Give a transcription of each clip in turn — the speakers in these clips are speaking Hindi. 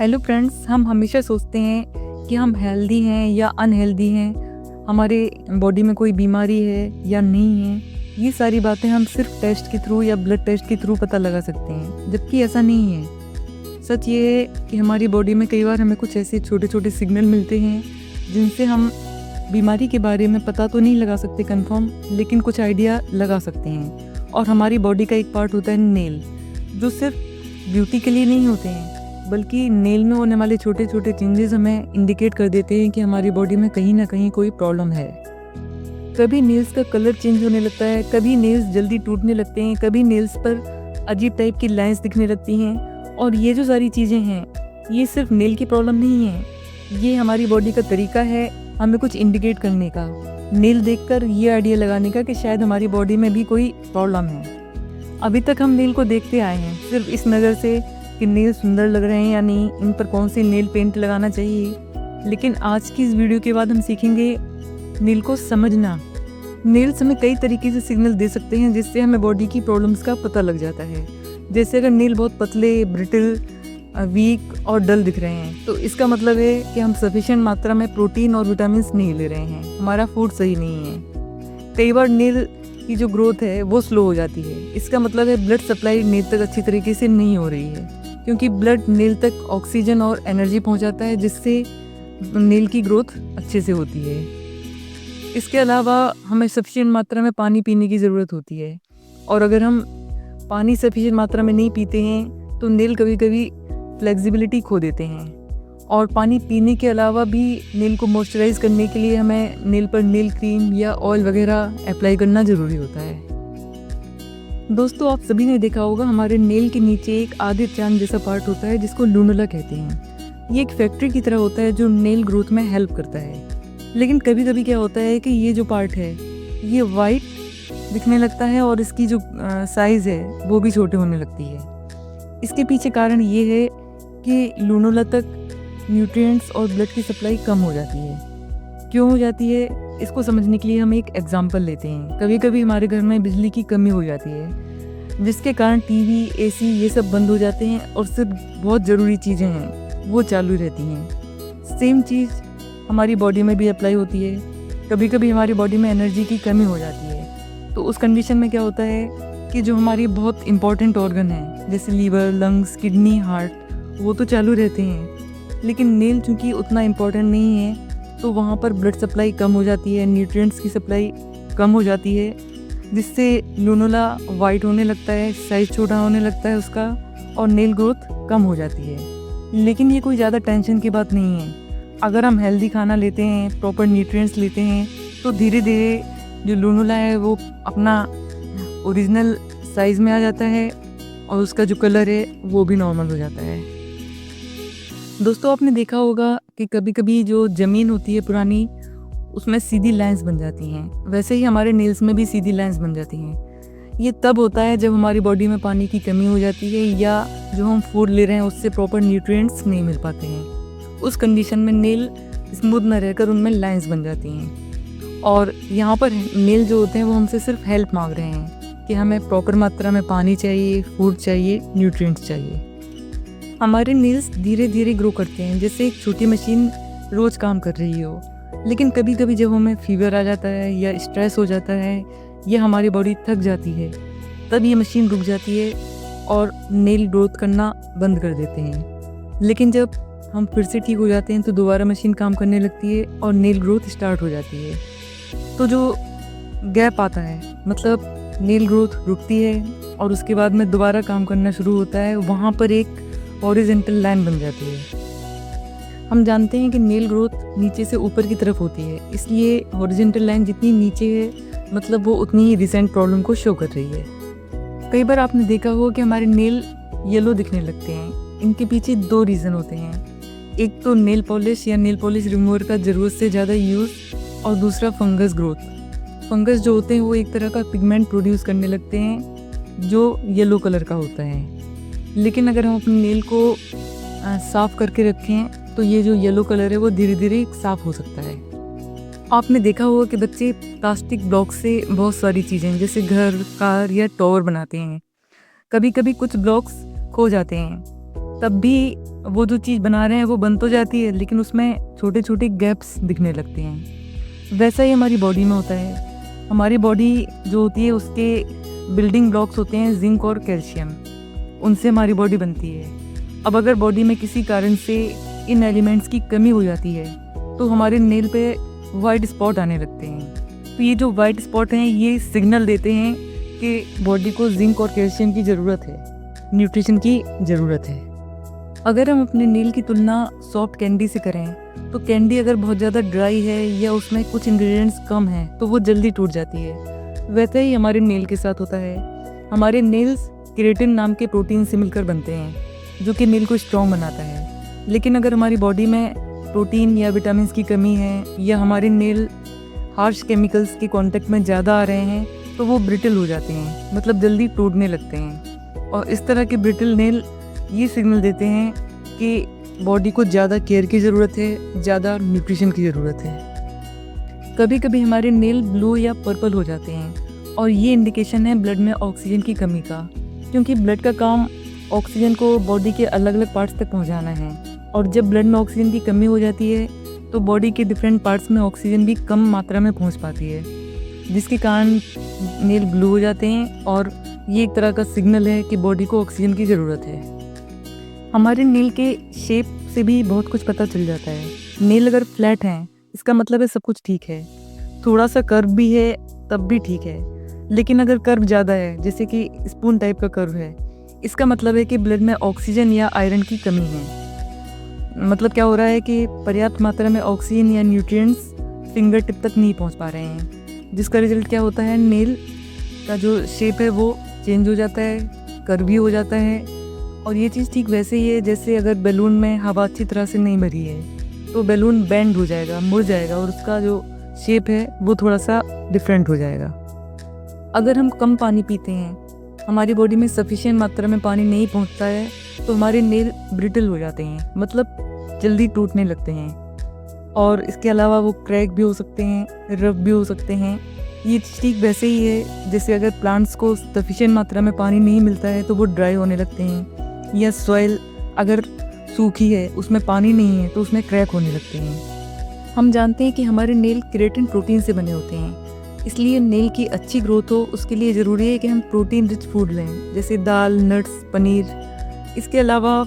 हेलो फ्रेंड्स, हम हमेशा सोचते हैं कि हम हेल्दी हैं या अनहेल्दी हैं, हमारे बॉडी में कोई बीमारी है या नहीं है। ये सारी बातें हम सिर्फ टेस्ट के थ्रू या ब्लड टेस्ट के थ्रू पता लगा सकते हैं, जबकि ऐसा नहीं है। सच ये है कि हमारी बॉडी में कई बार हमें कुछ ऐसे छोटे छोटे सिग्नल मिलते हैं जिनसे हम बीमारी के बारे में पता तो नहीं लगा सकते कंफर्म, लेकिन कुछ आइडिया लगा सकते हैं। और हमारी बॉडी का एक पार्ट होता है नेल, जो सिर्फ ब्यूटी के लिए नहीं होते हैं, बल्कि नेल में होने वाले छोटे छोटे चेंजेस हमें इंडिकेट कर देते हैं कि हमारी बॉडी में कहीं ना कहीं कोई प्रॉब्लम है। कभी नेल्स का कलर चेंज होने लगता है, कभी नेल्स जल्दी टूटने लगते हैं, कभी नेल्स पर अजीब टाइप की लाइंस दिखने लगती हैं। और ये जो सारी चीज़ें हैं, ये सिर्फ नेल की प्रॉब्लम नहीं है, ये हमारी बॉडी का तरीका है हमें कुछ इंडिकेट करने का, नेल देखकर ये आइडिया लगाने का कि शायद हमारी बॉडी में भी कोई प्रॉब्लम है। अभी तक हम नेल को देखते आए हैं सिर्फ इस नज़र से कि नेल सुंदर लग रहे हैं या नहीं, इन पर कौन सी नेल पेंट लगाना चाहिए। लेकिन आज की इस वीडियो के बाद हम सीखेंगे नेल को समझना। नेल्स हमें कई तरीके से सिग्नल दे सकते हैं जिससे हमें बॉडी की प्रॉब्लम्स का पता लग जाता है। जैसे अगर नेल बहुत पतले, ब्रिटल, वीक और डल दिख रहे हैं तो इसका मतलब है कि हम सफिशिएंट मात्रा में प्रोटीन और विटामिन नहीं ले रहे हैं, हमारा फूड सही नहीं है। कई बार नेल की जो ग्रोथ है वो स्लो हो जाती है, इसका मतलब है ब्लड सप्लाई नेल तक अच्छी तरीके से नहीं हो रही है, क्योंकि ब्लड नेल तक ऑक्सीजन और एनर्जी पहुंचाता है जिससे नेल की ग्रोथ अच्छे से होती है। इसके अलावा हमें सफिशिएंट मात्रा में पानी पीने की ज़रूरत होती है, और अगर हम पानी सफिशिएंट मात्रा में नहीं पीते हैं तो नेल कभी कभी फ्लेक्सिबिलिटी खो देते हैं। और पानी पीने के अलावा भी नेल को मॉइस्चराइज करने के लिए हमें नेल पर नेल क्रीम या ऑयल वगैरह अप्लाई करना ज़रूरी होता है। दोस्तों, आप सभी ने देखा होगा हमारे नेल के नीचे एक आधे चांद जैसा पार्ट होता है जिसको लूनुला कहते हैं। ये एक फैक्ट्री की तरह होता है जो नेल ग्रोथ में हेल्प करता है। लेकिन कभी कभी क्या होता है कि ये जो पार्ट है ये वाइट दिखने लगता है और इसकी जो साइज़ है वो भी छोटे होने लगती है। इसके पीछे कारण ये है कि लूनुला तक न्यूट्रिएंट्स और ब्लड की सप्लाई कम हो जाती है। क्यों हो जाती है, इसको समझने के लिए हम एक एग्जांपल लेते हैं। कभी कभी हमारे घर में बिजली की कमी हो जाती है, जिसके कारण टीवी, एसी ये सब बंद हो जाते हैं और सिर्फ बहुत ज़रूरी चीज़ें हैं वो चालू रहती हैं। सेम चीज़ हमारी बॉडी में भी अप्लाई होती है। कभी कभी हमारी बॉडी में एनर्जी की कमी हो जाती है, तो उस कंडीशन में क्या होता है कि जो हमारी बहुत इंपॉर्टेंट ऑर्गन है जैसे लीवर, लंग्स, किडनी, हार्ट, वो तो चालू रहते हैं, लेकिन नेल चूँकि उतना इम्पोर्टेंट नहीं है तो वहाँ पर ब्लड सप्लाई कम हो जाती है, न्यूट्रिएंट्स की सप्लाई कम हो जाती है, जिससे लूनुला वाइट होने लगता है, साइज़ छोटा होने लगता है उसका, और नेल ग्रोथ कम हो जाती है। लेकिन ये कोई ज़्यादा टेंशन की बात नहीं है। अगर हम हेल्दी खाना लेते हैं, प्रॉपर न्यूट्रिएंट्स लेते हैं, तो धीरे धीरे जो लूनुला है वो अपना ओरिजिनल साइज़ में आ जाता है और उसका जो कलर है वो भी नॉर्मल हो जाता है। दोस्तों, आपने देखा होगा कि कभी कभी जो ज़मीन होती है पुरानी, उसमें सीधी लाइंस बन जाती हैं। वैसे ही हमारे नेल्स में भी सीधी लाइंस बन जाती हैं। ये तब होता है जब हमारी बॉडी में पानी की कमी हो जाती है या जो हम फूड ले रहे हैं उससे प्रॉपर न्यूट्रिएंट्स नहीं मिल पाते हैं। उस कंडीशन में नेल स्मूथ न रहकर उनमें लाइंस बन जाती हैं। और यहाँ पर नेल जो होते हैं वो हमसे सिर्फ हेल्प मांग रहे हैं कि हमें प्रॉपर मात्रा में पानी चाहिए, फूड चाहिए, न्यूट्रिएंट्स चाहिए। हमारे नेल्स धीरे धीरे ग्रो करते हैं जैसे एक छोटी मशीन रोज़ काम कर रही हो। लेकिन कभी कभी जब हमें फीवर आ जाता है या स्ट्रेस हो जाता है या हमारी बॉडी थक जाती है, तब ये मशीन रुक जाती है और नेल ग्रोथ करना बंद कर देते हैं। लेकिन जब हम फिर से ठीक हो जाते हैं तो दोबारा मशीन काम करने लगती है और नेल ग्रोथ स्टार्ट हो जाती है। तो जो गैप आता है, मतलब नेल ग्रोथ रुकती है और उसके बाद में दोबारा काम करना शुरू होता है, वहाँ पर एक हॉरिजॉन्टल लाइन बन जाती है। हम जानते हैं कि नेल ग्रोथ नीचे से ऊपर की तरफ होती है, इसलिए हॉरिजॉन्टल लाइन जितनी नीचे है मतलब वो उतनी ही रिसेंट प्रॉब्लम को शो कर रही है। कई बार आपने देखा हो कि हमारे नेल येलो दिखने लगते हैं। इनके पीछे दो रीज़न होते हैं। एक तो नेल पॉलिश या नेल पॉलिश रिमूवर का ज़रूरत से ज़्यादा यूज़, और दूसरा फंगस ग्रोथ। फंगस जो होते हैं वो एक तरह का पिगमेंट प्रोड्यूस करने लगते हैं जो येलो कलर का होता है। लेकिन अगर हम अपने नेल को साफ़ करके रखें तो ये जो येलो कलर है वो धीरे धीरे साफ़ हो सकता है। आपने देखा होगा कि बच्चे प्लास्टिक ब्लॉक से बहुत सारी चीज़ें जैसे घर, कार या टॉवर बनाते हैं। कभी कभी कुछ ब्लॉक्स खो जाते हैं, तब भी वो जो चीज़ बना रहे हैं वो बन तो जाती है, लेकिन उसमें छोटे छोटे गैप्स दिखने लगते हैं। वैसा ही हमारी बॉडी में होता है। हमारी बॉडी जो होती है उसके बिल्डिंग ब्लॉक्स होते हैं जिंक और कैल्शियम, उनसे हमारी बॉडी बनती है। अब अगर बॉडी में किसी कारण से इन एलिमेंट्स की कमी हो जाती है तो हमारे नेल पे वाइट स्पॉट आने लगते हैं। तो ये जो वाइट स्पॉट हैं ये सिग्नल देते हैं कि बॉडी को जिंक और कैल्शियम की ज़रूरत है, न्यूट्रिशन की ज़रूरत है। अगर हम अपने नेल की तुलना सॉफ्ट कैंडी से करें तो कैंडी अगर बहुत ज़्यादा ड्राई है या उसमें कुछ इंग्रेडिएंट्स कम हैं तो वो जल्दी टूट जाती है। वैसे ही हमारे नेल के साथ होता है। हमारे नेल्स केराटिन नाम के प्रोटीन से मिलकर बनते हैं जो कि नेल को स्ट्रॉन्ग बनाता है। लेकिन अगर हमारी बॉडी में प्रोटीन या विटामिन की कमी है या हमारे नेल हार्श केमिकल्स के कांटेक्ट में ज़्यादा आ रहे हैं तो वो ब्रिटल हो जाते हैं, मतलब जल्दी टूटने लगते हैं। और इस तरह के ब्रिटल नेल ये सिग्नल देते हैं कि बॉडी को ज़्यादा केयर की ज़रूरत है, ज़्यादा न्यूट्रिशन की ज़रूरत है। कभी कभी हमारे नेल ब्लू या पर्पल हो जाते हैं और ये इंडिकेशन है ब्लड में ऑक्सीजन की कमी का, क्योंकि ब्लड का काम ऑक्सीजन को बॉडी के अलग अलग पार्ट्स तक पहुंचाना है। और जब ब्लड में ऑक्सीजन की कमी हो जाती है तो बॉडी के डिफरेंट पार्ट्स में ऑक्सीजन भी कम मात्रा में पहुंच पाती है, जिसके कारण नेल ब्लू हो जाते हैं। और ये एक तरह का सिग्नल है कि बॉडी को ऑक्सीजन की ज़रूरत है। हमारे नेल के शेप से भी बहुत कुछ पता चल जाता है। नेल अगर फ्लैट हैं इसका मतलब है सब कुछ ठीक है, थोड़ा सा कर्व भी है तब भी ठीक है। लेकिन अगर कर्व ज़्यादा है, जैसे कि स्पून टाइप का कर्व है, इसका मतलब है कि ब्लड में ऑक्सीजन या आयरन की कमी है। मतलब क्या हो रहा है कि पर्याप्त मात्रा में ऑक्सीजन या न्यूट्रिएंट्स फिंगर टिप तक नहीं पहुंच पा रहे हैं, जिसका रिजल्ट क्या होता है, नेल का जो शेप है वो चेंज हो जाता है, कर्वी हो जाता है। और ये चीज़ ठीक वैसे ही है जैसे अगर बैलून में हवा अच्छी तरह से नहीं भरी है तो बैलून बेंड हो जाएगा, मुड़ जाएगा और उसका जो शेप है वो थोड़ा सा डिफरेंट हो जाएगा। अगर हम कम पानी पीते हैं, हमारी बॉडी में सफिशिएंट मात्रा में पानी नहीं पहुंचता है तो हमारे नेल ब्रिटल हो जाते हैं, मतलब जल्दी टूटने लगते हैं। और इसके अलावा वो क्रैक भी हो सकते हैं, रफ भी हो सकते हैं। ये ठीक वैसे ही है जैसे अगर प्लांट्स को सफिशिएंट मात्रा में पानी नहीं मिलता है तो वो ड्राई होने लगते हैं, या सॉइल अगर सूखी है उसमें पानी नहीं है तो उसमें क्रैक होने लगते हैं। हम जानते हैं कि हमारे नेल केराटिन प्रोटीन से बने होते हैं, इसलिए नेल की अच्छी ग्रोथ हो उसके लिए ज़रूरी है कि हम प्रोटीन रिच फूड लें, जैसे दाल, नट्स, पनीर। इसके अलावा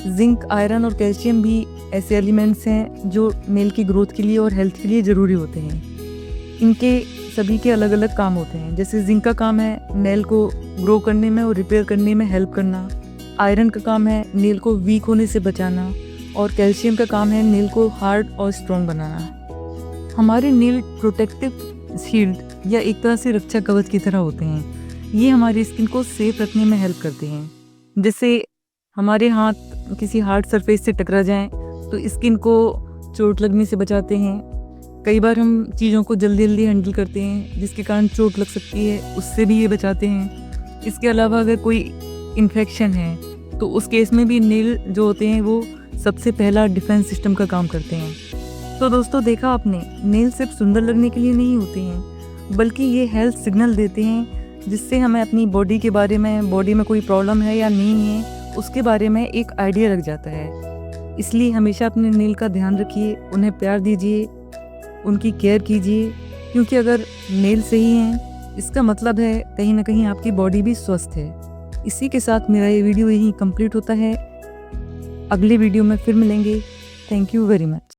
जिंक, आयरन और कैल्शियम भी ऐसे एलिमेंट्स हैं जो नेल की ग्रोथ के लिए और हेल्थ के लिए ज़रूरी होते हैं। इनके सभी के अलग अलग काम होते हैं। जैसे जिंक का काम है नेल को ग्रो करने में और रिपेयर करने में हेल्प करना, आयरन का काम है नेल को वीक होने से बचाना, और कैल्शियम का काम है नेल को हार्ड और स्ट्रॉन्ग बनाना। हमारे नेल प्रोटेक्टिव शील्ड या एक तरह से रक्षा कवच की तरह होते हैं। ये हमारी स्किन को सेफ रखने में हेल्प करते हैं। जैसे हमारे हाथ किसी हार्ड सरफेस से टकरा जाएं तो स्किन को चोट लगने से बचाते हैं। कई बार हम चीज़ों को जल्दी जल्दी हैंडल करते हैं जिसके कारण चोट लग सकती है, उससे भी ये बचाते हैं। इसके अलावा अगर कोई इन्फेक्शन है तो उस केस में भी नेल जो होते हैं वो सबसे पहला डिफेंस सिस्टम का काम करते हैं। तो दोस्तों, देखा आपने, नेल सिर्फ सुंदर लगने के लिए नहीं होते हैं बल्कि ये हेल्थ सिग्नल देते हैं जिससे हमें अपनी बॉडी के बारे में, बॉडी में कोई प्रॉब्लम है या नहीं है उसके बारे में एक आइडिया लग जाता है। इसलिए हमेशा अपने नेल का ध्यान रखिए, उन्हें प्यार दीजिए, उनकी केयर कीजिए, क्योंकि अगर नेल सही हैं इसका मतलब है कहीं ना कहीं आपकी बॉडी भी स्वस्थ है। इसी के साथ मेरा ये वीडियो यहीं कंप्लीट होता है। अगले वीडियो में फिर मिलेंगे। Thank you very much.